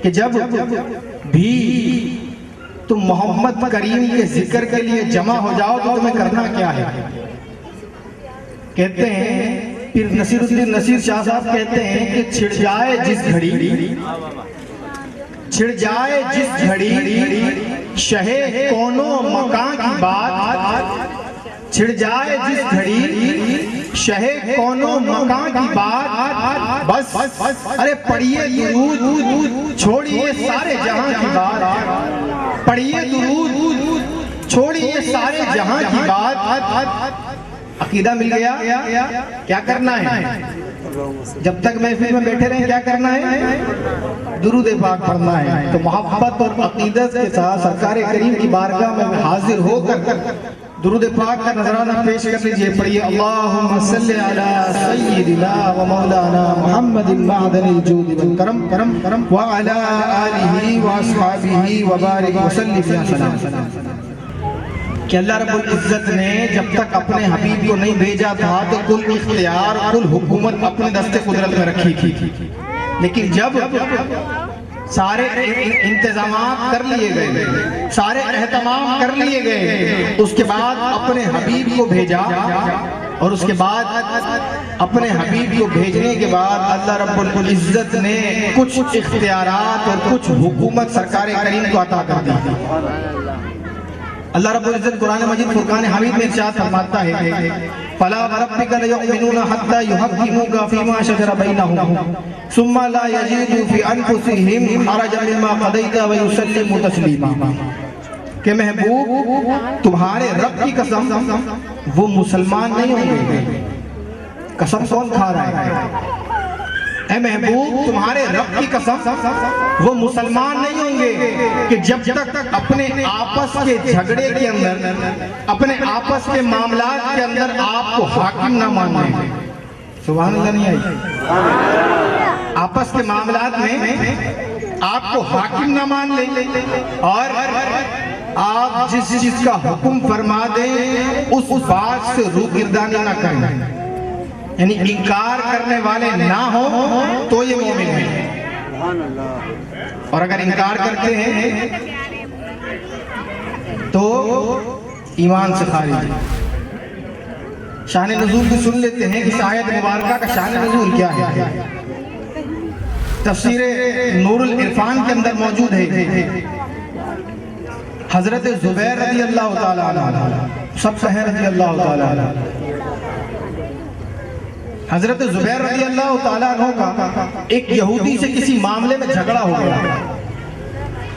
کہ جب بھی تم محمد کریم کے ذکر کے لیے جمع ہو جاؤ تو تمہیں کرنا کیا ہے؟ کہتے ہیں پھر نصیر الدین نصیر شاہ صاحب کہتے ہیں کہ چھڑ جائے جس گھڑی شہ کون و مکان کی بات، چھڑ جائے جس گھڑی شہ کون و مکان کی بات، بس ارے پڑھیے درود چھوڑیے سارے جہاں کی بات، پڑھیے درود چھوڑیے سارے جہاں کی بات۔ عقیدہ مل گیا؟ کیا کرنا ہے؟ جب تک محفل میں بیٹھے رہیں کیا کرنا ہے؟ درود پاک پڑھنا ہے۔ تو محبت اور عقیدت کے ساتھ سرکار کریم کی بارگاہ میں حاضر ہو کر درود پاک کا نذرانہ پیش کر لیجئے۔ پڑھیے اللہم صلی علی سیدنا و مولانا محمد معدن الجود والکرم وعلی آلہ و اصحابہ وبارک وسلم یا سلام۔ کہ اللہ رب العزت نے جب تک اپنے حبیب کو نہیں بھیجا تھا تو کل اختیار کل حکومت اپنے دست قدرت میں رکھی تھی، لیکن جب سارے انتظامات کر لیے گئے، سارے اہتمام کر لیے گئے، اس کے بعد اپنے حبیب کو بھیجا، اور اس کے بعد اپنے حبیب کو بھیجنے کے بعد اللہ رب العزت نے کچھ اختیارات اور کچھ حکومت سرکار کریم کو عطا کر دی۔ اللہ رب العزت قرآن مجید فرقان حمید میں ارشاد فرماتا ہے فَلَا وَرَبِّكَ لَيُؤْمِنُونَ حَتَّى يُحَكِّمُوكَ فِي مَا شَجَرَ بَيْنَهُمْ ثُمَّ لَا يَجِدُوا فِي أَنفُسِهِمْ حَرَجًا مِّمَّا قَضَيْتَ وَيُسَلِّمُوا تَسْلِيمًا۔ کہ محبوب تمہارے رب کی قسم وہ مسلمان نہیں ہوں گے۔ قسم کون کھا رہا ہے؟ اے محبوب تمہارے رب کی قسم وہ مسلمان نہیں ہوں گے کہ جب تک اپنے آپس کے جھگڑے کے اندر، اپنے آپس کے معاملات کے اندر آپ کو حاکم نہ مان لیں۔ سبحان اللہ نہیں آئی؟ آپس کے معاملات میں آپ کو حاکم نہ مان لیں اور آپ جس چیز کا حکم فرما دیں اس بات سے روگردانی نہ کریں، یعنی انکار کرنے والے نہ ہوں تو یہ مومن ہیں، اور اگر انکار کرتے ہیں تو ایمان سے خارج ہیں۔ شان نزول بھی سن لیتے ہیں کہ آیت مبارکہ کا شان نزول کیا ہے۔ تفسیر نور العرفان کے اندر موجود ہے حضرت زبیر رضی اللہ تعالیٰ عنہ، سب کہیں رضی اللہ تعالیٰ عنہ۔ حضرت زبیر رضی اللہ تعالیٰ عنہ کا ایک یہودی سے کسی معاملے میں جھگڑا ہو گیا،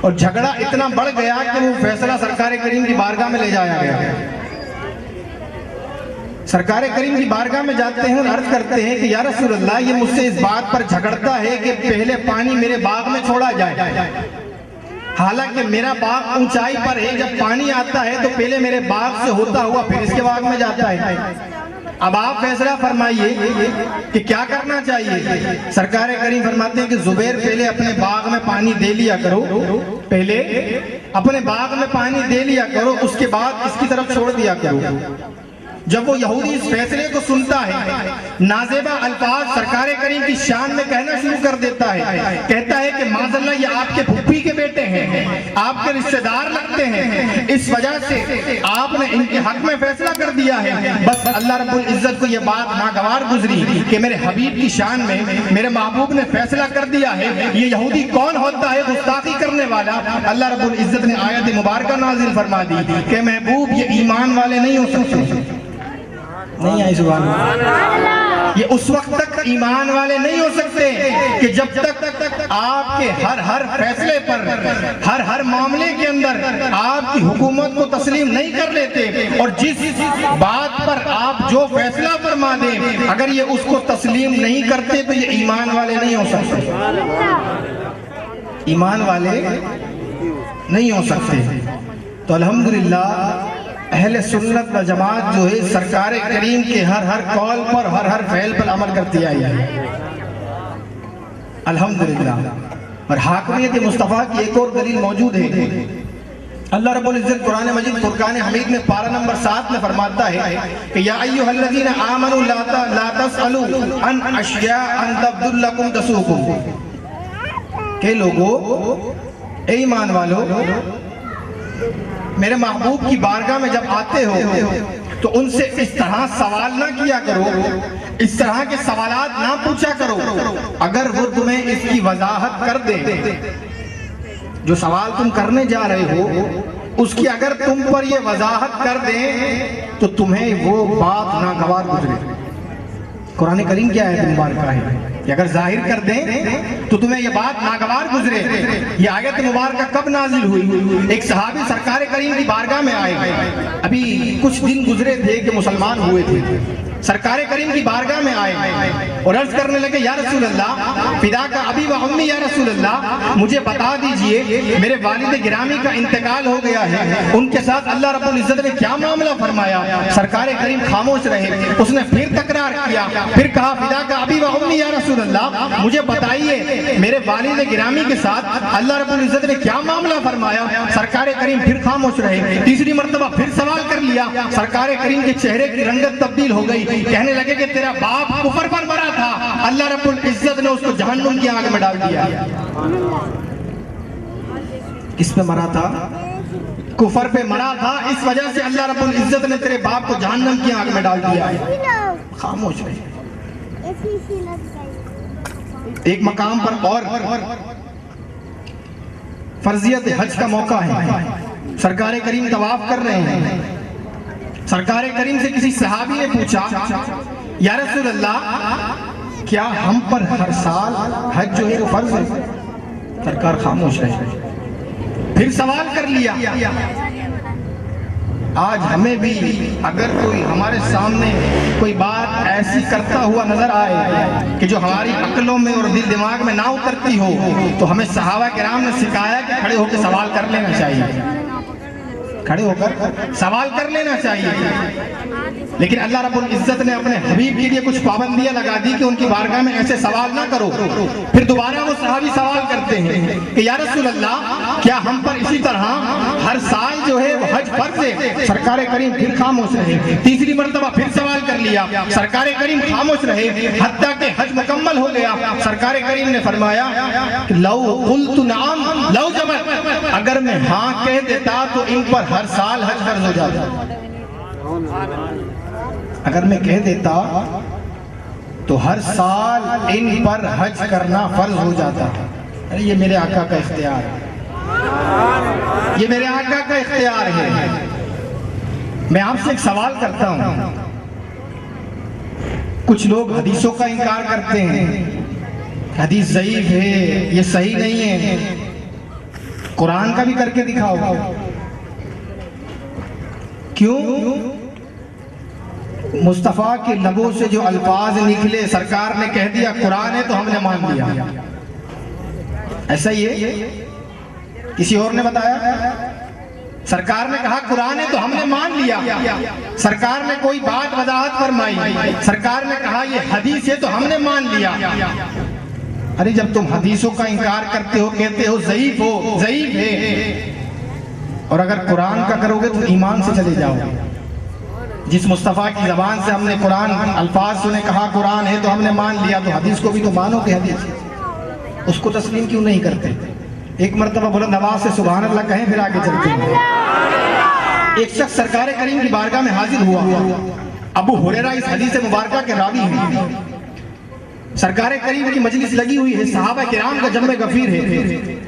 اور جھگڑا اتنا بڑھ گیا کہ وہ فیصلہ سرکار کریم کی بارگاہ میں لے جایا گیا۔ سرکار کریم کی بارگاہ میں جاتے ہیں اور عرض کرتے ہیں کہ یا رسول اللہ یہ مجھ سے اس بات پر جھگڑتا ہے کہ پہلے پانی میرے باغ میں چھوڑا جائے، حالانکہ میرا باغ اونچائی پر ہے، جب پانی آتا ہے تو پہلے میرے باغ سے ہوتا ہوا پھر اس کے باغ میں جاتا ہے۔ اب آپ فیصلہ فرمائیے کہ کیا کرنا چاہیے۔ سرکار کریم فرماتے ہیں کہ زبیر پہلے اپنے باغ میں پانی دے لیا کرو، پہلے اپنے باغ میں پانی دے لیا کرو، اس کے بعد اس کی طرف چھوڑ دیا کرو۔ جب وہ یہودی اس فیصلے کو سنتا ہے، نازیبہ الفاظ سرکار کریم کی شان میں کہنا شروع کر دیتا ہے، کہتا ہے کہ معاذ اللہ یہ آپ کے پھپھی کے بیٹے ہیں، آپ کے رشتہ دار لگتے ہیں، اس وجہ سے آپ نے ان کے حق میں فیصلہ کر دیا ہے۔ بس اللہ رب العزت کو یہ بات ناگوار گزری کہ میرے حبیب کی شان میں میرے محبوب نے فیصلہ کر دیا ہے، یہ یہودی کون ہوتا ہے گستاخی کرنے والا۔ اللہ رب العزت نے آیت مبارکہ نازل فرما دی کہ محبوب یہ ایمان والے نہیں ہو سکتے، نہیں آئی سبحان اللہ، یہ اس وقت تک ایمان والے نہیں ہو سکتے کہ جب تک آپ کے ہر فیصلے پر، ہر معاملے کے اندر آپ کی حکومت کو تسلیم نہیں کر لیتے، اور جس بات پر آپ جو فیصلہ فرما دیں اگر یہ اس کو تسلیم نہیں کرتے تو یہ ایمان والے نہیں ہو سکتے، ایمان والے نہیں ہو سکتے۔ تو الحمدللہ اہل سنت و جماعت جو ہے سرکار کریم کے ہر قول پر، ہر فعل پر عمل کرتی آئی ہے الحمدللہ۔ اور حاکمیت مصطفیٰ کی ایک اور دلیل موجود ہے۔ اللہ رب العزت قرآن مجید فرقان حمید میں پارہ نمبر 7 میں فرماتا ہے کہ یا ایھا الذین آمنوا لا تسألوا عن اشیاء ان تبد لکم تسؤکم، کہ لوگوں، اے ایمان والو، میرے محبوب کی بارگاہ میں جب آتے ہو تو ان سے اس طرح سوال نہ کیا کرو، اس طرح کے سوالات نہ پوچھا کرو اگر وہ تمہیں اس کی وضاحت کر دیں، جو سوال تم کرنے جا رہے ہو اس کی اگر تم پر یہ وضاحت کر دیں تو تمہیں وہ بات ناگوار گزرے۔ قرآن کریم کیا ہے مبارکہ ہے کہ اگر ظاہر کر دیں تو تمہیں یہ بات ناگوار گزرے۔ یہ آیت مبارکہ کب نازل ہوئی؟ ایک صحابی سرکار کریم کی بارگاہ میں آئے، ابھی کچھ دن گزرے تھے کہ مسلمان ہوئے تھے، سرکار کریم کی بارگاہ میں آئے اور عرض کرنے لگے یا رسول اللہ، فدا کا ابی و امی یا رسول اللہ، مجھے بتا دیجئے میرے والد گرامی کا انتقال ہو گیا ہے، ان کے ساتھ اللہ رب العزت نے کیا معاملہ فرمایا؟ سرکار کریم خاموش رہے، اس نے پھر تکرار کیا، پھر کہا فدا کا ابی و امی یا رسول اللہ، مجھے بتائیے میرے والد گرامی کے ساتھ اللہ رب العزت نے کیا معاملہ فرمایا؟ سرکار کریم پھر خاموش رہے، تیسری مرتبہ پھر سوال کر لیا، سرکار کریم کے چہرے کی رنگت تبدیل ہو گئی، کہنے لگے کہ تیرا باپ کفر پر مرا تھا، اللہ رب العزت نے اس کو جہنم کی آگ میں ڈال دیا۔ کس پہ مرا تھا؟ کفر پہ مرا تھا، اس وجہ سے اللہ رب العزت نے تیرے باپ کو جہنم کی آگ میں ڈال دیا ہے۔ خاموش رہے۔ ایک مقام پر اور فرضیت حج کا موقع ہے، سرکار کریم طواف کر رہے ہیں، سرکار کریم سے کسی صحابی نے پوچھا یا رسول اللہ کیا ہم پر ہر سال حج جو ہے وہ فرض ہے؟ سرکار خاموش رہے، پھر سوال کر لیا۔ آج ہمیں بھی اگر کوئی ہمارے سامنے کوئی بات ایسی کرتا ہوا نظر آئے کہ جو ہماری عقلوں میں اور دل دماغ میں نہ اترتی ہو تو ہمیں صحابہ کرام نے سکھایا کہ کھڑے ہو کے سوال کر لینا چاہیے، کھڑے ہو کر سوال کر لینا چاہیے۔ لیکن اللہ رب العزت نے اپنے حبیب کے لیے کچھ پابندیاں لگا دی کہ ان کی بارگاہ میں ایسے سوال نہ کرو۔ پھر دوبارہ وہ صحابی سوال کرتے ہیں کہ یا رسول اللہ کیا ہم پر اسی طرح ہر سال جو ہے وہ حج فرض ہے؟ سرکار کریم پھر خاموش رہے، تیسری مرتبہ پھر سوال کر لیا، سرکار کریم خاموش رہے، حتیٰ کہ حج مکمل ہو گیا۔ سرکار کریم نے فرمایا کہ لو قلت نعم لو جبت، اگر میں ہاں کہہ دیتا تو ان پر ہر سال حج فرض ہو جاتا، اگر میں کہہ دیتا تو ہر سال ان پر حج کرنا فرض ہو جاتا۔ یہ میرے آقا کا اختیار ہے، یہ میرے آقا کا اختیار ہے۔ میں آپ سے ایک سوال کرتا ہوں، کچھ لوگ حدیثوں کا انکار کرتے ہیں، حدیث ضعیف ہے، یہ صحیح نہیں ہے، قرآن کا بھی کر کے دکھاؤ۔ کیوں؟ مصطفیٰ کے لبوں سے جو الفاظ نکلے، سرکار نے کہہ دیا قرآن ہے تو ہم نے مان لیا، ایسا ہی ہے؟ کسی اور نے بتایا؟ سرکار نے کہا قرآن ہے تو ہم نے مان لیا، سرکار نے کوئی بات وضاحت فرمائی، سرکار نے کہا یہ حدیث ہے تو ہم نے مان لیا۔ ارے جب تم حدیثوں کا انکار کرتے ہو، کہتے ہو ضعیف ہو، ضعیف ہے، اور اگر قرآن کا کرو گے تو ایمان سے چلے جاؤ گے۔ جس مصطفیٰ کی زبان سے ہم نے قرآن الفاظ سنے، کہا قرآن ہے تو ہم نے مان لیا، تو حدیث کو بھی تو مانو کہ حدیث ہے، اس کو تسلیم کیوں نہیں کرتے؟ ایک مرتبہ بلند آواز سے سبحان اللہ کہیں، پھر آگے چلتے ہیں۔ ایک شخص سرکار کریم کی بارگاہ میں حاضر ہوا، ابو ہریرہ اس حدیث مبارکہ کے راوی ہیں، سرکار کریم کی مجلس لگی ہوئی ہے، صحابہ کرام کا جمع غفیر ہے،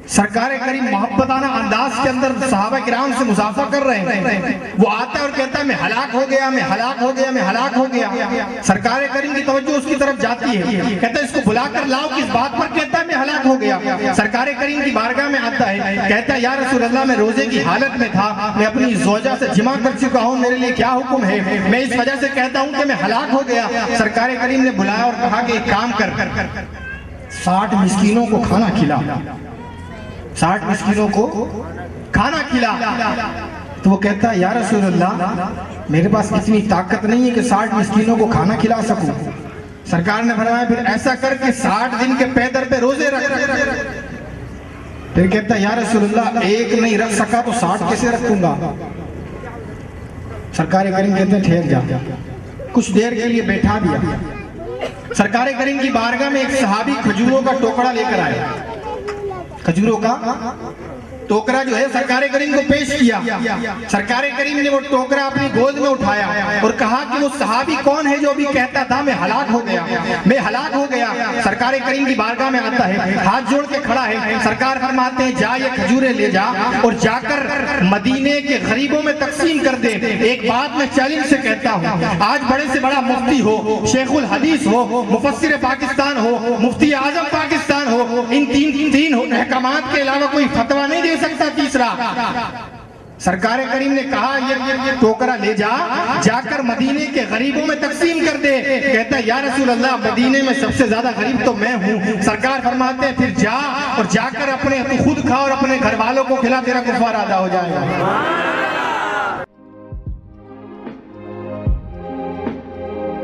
سرکار کریم محبتانہ انداز کے اندر صحابہ کرام سے مصافحہ کر رہے ہیں، وہ آتا ہے اور کہتا ہے میں ہلاک ہو گیا، میں ہلاک ہو گیا، میں ہلاک ہو گیا۔ سرکار کریم کی توجہ اس کی طرف جاتی ہے، کہتا ہے اس کو بلا کر لاؤ، کس بات پر کہتا ہے میں ہلاک ہو گیا؟ سرکار کریم کی بارگاہ میں آتا ہے، کہتا ہے یا رسول اللہ میں روزے کی حالت میں تھا، میں اپنی زوجہ سے جمع کر چکا ہوں، میرے لیے کیا حکم ہے؟ میں اس وجہ سے کہتا ہوں کہ میں ہلاک ہو گیا۔ سرکار کریم نے بلایا اور کہا کہ ایک کام کر، 60 مسکینوں کو کھانا کھلا، 60 مسکینوں کو کھانا کھلا۔ تو وہ کہتا ہے یا رسول اللہ میرے پاس اتنی طاقت نہیں ہے کہ 60 مسکینوں کو کھانا کھلا سکوں۔ سرکار نے فرمایا پھر ایسا کر کے 60 دن کے پیدر پہ روزے رکھ۔ پھر کہتا ہے یا رسول اللہ ایک نہیں رکھ سکا تو 60 کیسے رکھوں گا؟ سرکار کریم کہتے ہیں ٹھہر جا، کچھ دیر کے لیے بیٹھا دیا۔ سرکار کریم کی بارگاہ میں ایک صحابی کھجوروں کا ٹوکڑا لے کر آئے، کھجوروں کا ٹوکرا جو ہے سرکار کریم کو پیش کیا. سرکار کریم نے وہ ٹوکرا اپنی گود میں اٹھایا اور کہا کہ وہ صحابی کون ہے جو ابھی کہتا تھا میں ہلاک ہو گیا, میں ہلاک ہو گیا. سرکار کریم کی بارگاہ میں آتا ہے, ہاتھ جوڑ کے کھڑا ہے. سرکار فرماتے ہیں جا یہ کھجوریں لے جا اور جا کر مدینے کے غریبوں میں تقسیم کر دے. ایک بات میں چیلنج سے کہتا ہوں, آج بڑے سے بڑا مفتی ہو, شیخ الحدیث ہو, مفسر پاکستان ہو, مفتی اعظم پاکستان ہو, ان تین احکامات کے علاوہ کوئی فتویٰ نہیں دے سکتا تیسرا. سرکار کریم نے کہا یہ ٹوکرا لے جا, جا کر مدینے کے غریبوں میں تقسیم کر دے. کہتا ہے یا رسول اللہ مدینے میں سب سے زیادہ غریب تو میں ہوں. سرکار فرماتے ہیں پھر جا اور جا کر اپنے خود کھا اور اپنے گھر والوں کو کھلا, تیرا کفارہ ادا ہو جائے گا.